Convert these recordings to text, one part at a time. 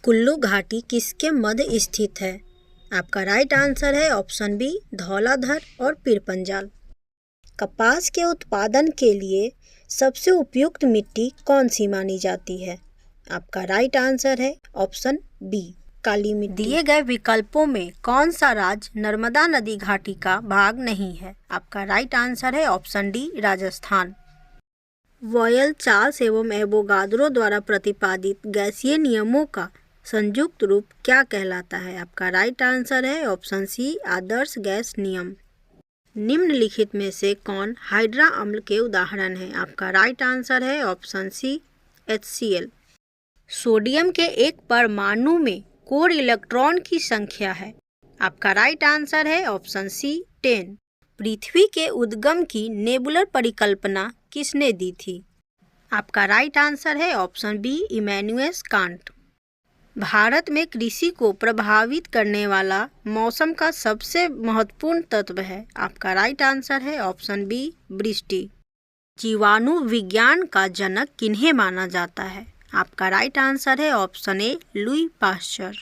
कुल्लू घाटी किसके मध्य स्थित है? आपका राइट आंसर है ऑप्शन बी धौलाधर और पीरपंजाल। कपास के उत्पादन के लिए सबसे उपयुक्त मिट्टी कौन सी मानी जाती है? आपका राइट आंसर है ऑप्शन बी काली मिट्टी। दिए गए विकल्पों में कौन सा राज्य नर्मदा नदी घाटी का भाग नहीं है? आपका राइट आंसर है option D Rajasthan. Vial Charles एवं एवोगाद्रो द्वारा प्रतिपादित गैसीय नियमों का संयुक्त रूप क्या कहलाता है? आपका राइट आंसर है ऑप्शन सी आदर्श गैस नियम। निम्नलिखित में से कौन हाइड्रा अम्ल के उदाहरण हैं? आपका राइट आंसर है ऑप्शन सी HCl। सोडियम के एक परमाणु में कोर इलेक्ट्रॉन की संख्या है? आपका राइट आंसर है ऑप्शन सी 10। पृथ्वी के उद्गम की नेबुलर परिकल्पना किसने दी थी? आपका राइट आंसर है option B Immanuel Kant. Bharat में कृषि को प्रभावित करने वाला मौसम का सबसे महत्वपूर्ण तत्व है? आपका राइट आंसर है ऑप्शन बी वृष्टि। जीवाणु विज्ञान का जनक किन्हें माना जाता है? आपका राइट आंसर है ऑप्शन ए लुई पाश्चर।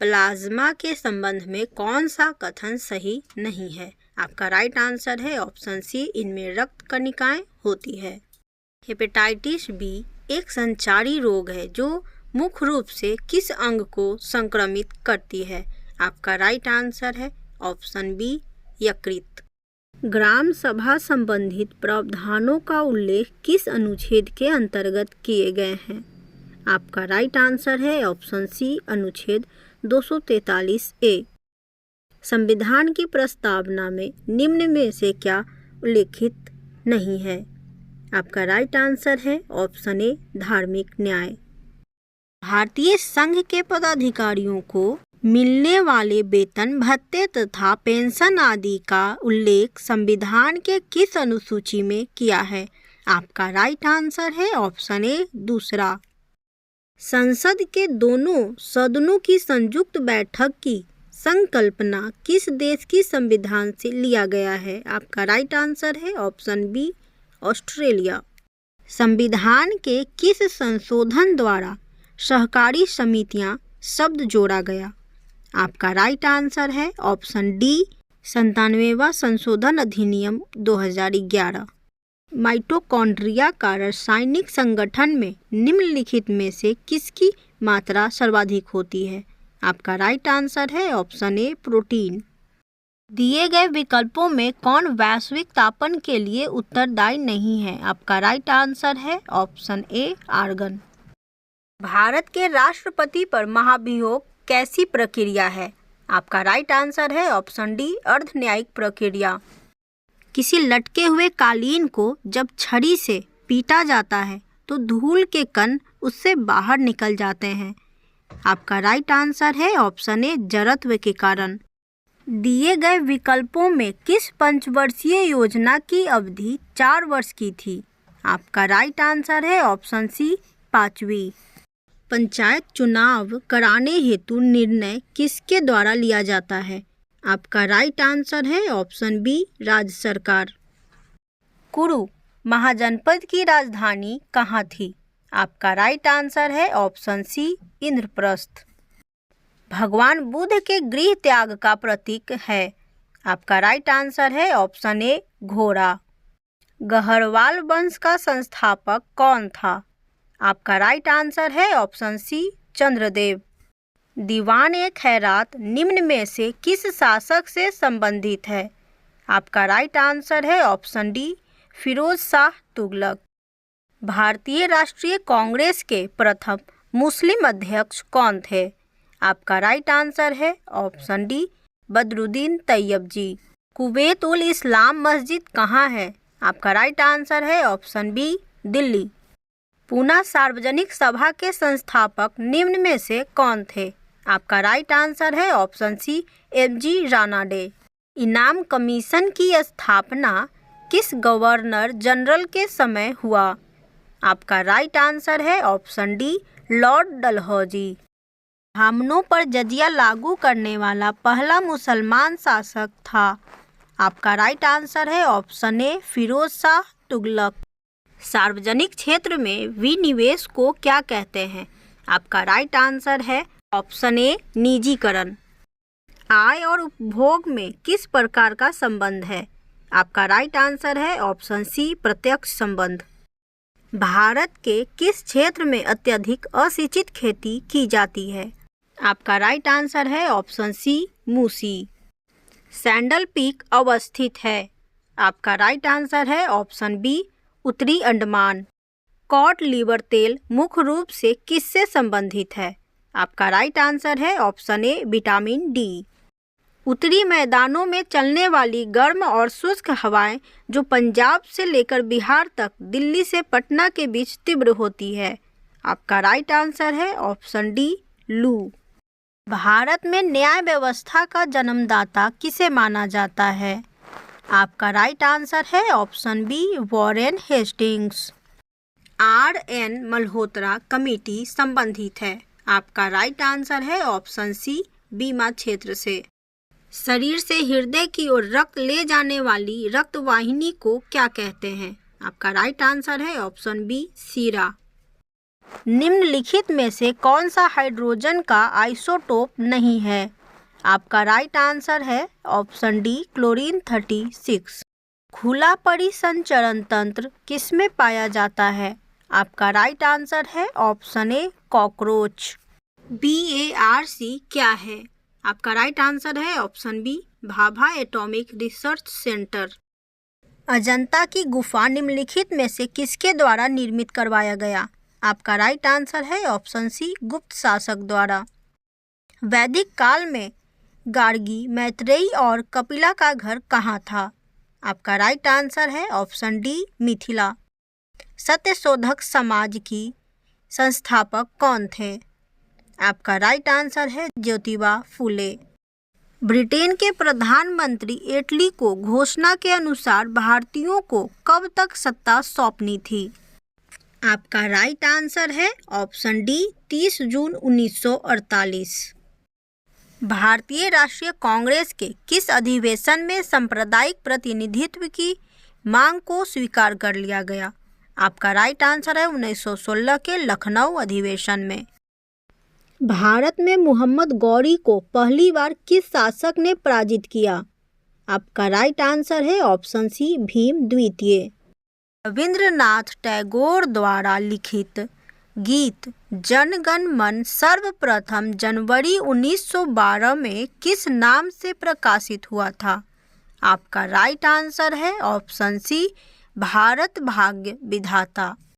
प्लाज्मा के संबंध में कौन सा कथन सही नहीं है? आपका राइट आंसर है ऑप्शन सी इनमें रक्त कणिकाएं होती है। हेपेटाइटिस बी एक संचारी रोग है जो मुख्य रूप से किस अंग को संक्रमित करती है? आपका राइट आंसर है ऑप्शन बी यकृत। ग्राम सभा संबंधित प्रावधानों का उल्लेख किस अनुच्छेद के अंतर्गत किए गए हैं? आपका राइट आंसर है ऑप्शन सी अनुच्छेद 243A। संविधान की प्रस्तावना में निम्न में से क्या उल्लेखित नहीं है? आपका राइट आंसर है ऑप्शन ए धार्मिक न्याय। भारतीय संघ के पदाधिकारियों को मिलने वाले वेतन भत्ते तथा पेंशन आदि का उल्लेख संविधान के किस अनुसूची में किया है? आपका राइट आंसर है ऑप्शन ए दूसरा। संसद के दोनों सदनों की संयुक्त बैठक की संकल्पना किस देश की संविधान से लिया गया है? आपका राइट आंसर है ऑप्शन बी ऑस्ट्रेलिया। संविधान के किस संशोधन द्वारा सहकारी समितियां शब्द जोड़ा गया? आपका राइट आंसर है ऑप्शन डी 97वां संशोधन अधिनियम 2011। माइटोकॉन्ड्रिया का रासायनिक संगठन में निम्नलिखित में से किसकी मात्रा सर्वाधिक होती है? आपका राइट आंसर है ऑप्शन ए प्रोटीन। दिए गए विकल्पों में कौन वैश्विक तापन के लिए उत्तरदायी नहीं है? आपका राइट आंसर है ऑप्शन ए आर्गन। भारत के राष्ट्रपति पर महाभियोग कैसी प्रक्रिया है? आपका राइट आंसर है ऑप्शन डी अर्ध न्यायिक प्रक्रिया। किसी लटके हुए कालीन को जब छड़ी से पीटा जाता है तो धूल के कण उससे बाहर निकल जाते हैं। आपका राइट आंसर है ऑप्शन ए जड़त्व के कारण। दिए गए विकल्पों में किस पंचवर्षीय योजना की अवधि 4 वर्ष की थी? आपका राइट आंसर है ऑप्शन सी 5वीं। पंचायत चुनाव कराने हेतु निर्णय किसके द्वारा लिया जाता है? आपका राइट आंसर है ऑप्शन बी राज्य सरकार। कुरु महाजनपद की राजधानी कहाँ थी? आपका राइट आंसर है ऑप्शन सी इंद्रप्रस्थ। भगवान बुद्ध के गृह त्याग का प्रतीक है? आपका राइट आंसर है ऑप्शन ए घोड़ा। गहरवाल वंश का संस्थापक कौन था? आपका राइट आंसर है ऑप्शन सी चंद्रदेव। दीवान ए खैरात निम्न में से किस शासक से संबंधित है? आपका राइट आंसर है ऑप्शन डी फिरोज शाह तुगलक। भारतीय राष्ट्रीय कांग्रेस के प्रथम मुस्लिम अध्यक्ष कौन थे? आपका राइट आंसर है ऑप्शन डी बदरुद्दीन तैयब जी। कुवैत उल इस्लाम मस्जिद कहाँ है? आपका राइट आंसर है ऑप्शन बी दिल्ली। पूना सार्वजनिक सभा के संस्थापक निम्न में से कौन थे? आपका राइट आंसर है ऑप्शन सी MG रानाडे। इनाम कमीशन की स्थापना किस गवर्नर जनरल के समय हुआ? आपका राइट आंसर है ऑप्शन डी लॉर्ड डलहौजी। ब्राह्मणों पर जजिया लागू करने वाला पहला मुसलमान शासक था? आपका राइट आंसर है ऑप्शन ए फिरोज शाह तुगलक। सार्वजनिक क्षेत्र में विनिवेश को क्या कहते हैं? आपका राइट आंसर है ऑप्शन ए निजीकरण। आय और उपभोग में किस प्रकार का संबंध है? आपका राइट आंसर है ऑप्शन सी प्रत्यक्ष संबंध। भारत के किस क्षेत्र में अत्यधिक असिंचित खेती की जाती है? आपका राइट आंसर है option C Musi. Saddle Peak अवस्थित है? आपका राइट आंसर है ऑप्शन बी उत्तरी अंडमान। कॉड लीवर तेल मुख्य रूप से किससे संबंधित है? आपका राइट आंसर है ऑप्शन ए विटामिन डी। उत्तरी मैदानों में चलने वाली गर्म और शुष्क हवाएं जो पंजाब से लेकर बिहार तक दिल्ली से पटना के बीच तीव्र होती है। आपका राइट आंसर है ऑप्शन डी लू। भारत में न्याय व्यवस्था का जन्मदाता किसे माना जाता है? आपका राइट आंसर है option B Warren Hastings. R N. Malhotra committee संबंधित है? आपका राइट आंसर है ऑप्शन सी बीमा क्षेत्र से। शरीर से हृदय की ओर रक्त ले जाने वाली रक्त वाहिनी को क्या कहते हैं? आपका राइट आंसर है ऑप्शन बी सीरा। निम्नलिखित में से कौन सा हाइड्रोजन का आइसोटोप नहीं है? आपका राइट आंसर है ऑप्शन डी क्लोरीन 36। खुला परिसंचरण तंत्र किसमें पाया जाता है? आपका राइट आंसर है ऑप्शन ए कॉकरोच। BARC क्या है? आपका राइट आंसर है option B Bhabha atomic research centre. Ajanta की गुफा निम्नलिखित में से किसके द्वारा निर्मित करवाया गया? आपका राइट आंसर है ऑप्शन सी गुप्त शासक द्वारा। वैदिक काल में गार्गी, मैत्रेयी और कपिला का घर कहाँ था? आपका राइट आंसर है ऑप्शन डी मिथिला। सत्यशोधक समाज की संस्थापक कौन थे? आपका राइट आंसर है ज्योतिबा फूले। ब्रिटेन के प्रधानमंत्री एटली को घोषणा के अनुसार भारतीयों को कब तक सत्ता सौंपनी थी? आपका राइट आंसर है ऑप्शन डी 30 जून 1948। भारतीय राष्ट्रीय कांग्रेस के किस अधिवेशन में सांप्रदायिक प्रतिनिधित्व की मांग को स्वीकार कर लिया गया? आपका राइट आंसर है 1916 के लखनऊ अधिवेशन में। भारत में मोहम्मद गौरी को पहली बार किस शासक ने पराजित किया? आपका राइट आंसर है ऑप्शन सी भीम द्वितीय। रविंद्रनाथ टैगोर द्वारा लिखित गीत जन गण मन सर्वप्रथम जनवरी 1912 में किस नाम से प्रकाशित हुआ था? आपका राइट आंसर है ऑप्शन सी भारत भाग्य विधाता।